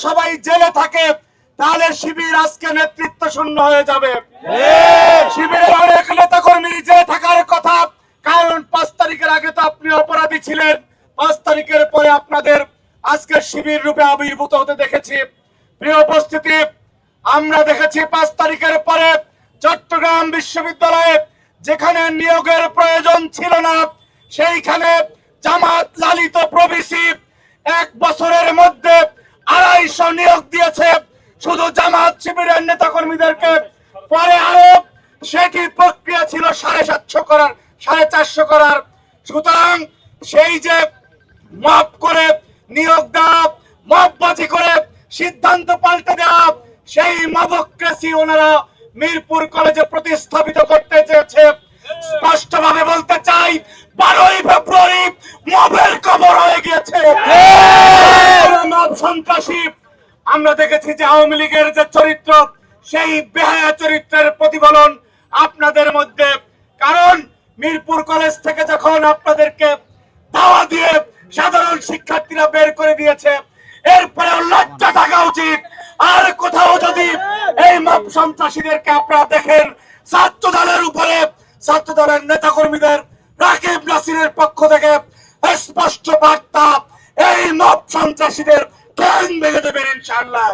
সবাই জেলে থাকে তাহলে শিবির আজকে নেতৃত্ব শূন্য হয়ে যাবে। শিবিরের অনেক নেতা কর্মী জেলে থাকার কথা, কারণ 5 তারিখের আগে তো আপনি অপরাধী ছিলেন। 5 তারিখের পরে আপনাদের আজকে শিবির রূপে আবির্ভূত হতে দেখেছি। প্রিয় উপস্থিতি, আমরা দেখেছি 5 তারিখের পরে চট্টগ্রাম বিশ্ববিদ্যালয়ে যেখানে নিয়োগের প্রয়োজন ছিল না, সেইখানে জামাত লালিত প্রবেশী 1 বছরের মধ্যে 250 নিয়োগ দিয়েছে শুধু জামাত শিবিরের নেতা কর্মীদেরকে। পরে আরো সেটি প্রক্রিয়া ছিল 750 করার, 450 করার। সুতরাং সেই যে মাপ করে নিয়োগ দেওয়া, মপবাজি করে সিদ্ধান্ত পাল্টে দেওয়া, সেই মবক্রেসি ওনারা মিরপুর কলেজে প্রতিস্থাপিত করতে চেয়েছে। স্পষ্টভাবে বলতে চাই, 12ই ফেব্রুয়ারি মবের কবর হয়ে গিয়েছে মব সন্ত্রাসী। আমরা দেখেছি যে আওয়ামী লীগের যে চরিত্র, সেই বেহায়া চরিত্রের প্রতিফলন আপনাদের মধ্যে। কারণ মিরপুর কলেজ থেকে যখন আপনাদেরকে দাওয়া দিয়ে সাধারণ শিক্ষার্থীরা বের করে দিয়েছে, এরপরে লজ্জা থাকা উচিত। আর কোথাও যদি এই মব সন্ত্রাসীদেরকে আপনারা দেখেন, ছাত্র দলের উপরে, ছাত্র দলের নেতা কর্মীদের, রাকিব নাসিরের পক্ষ থেকে স্পষ্ট বার্তা, এই মব সন্ত্রাসীদের ঠ্যাং ভেঙে দেবেন ইনশাআল্লাহ।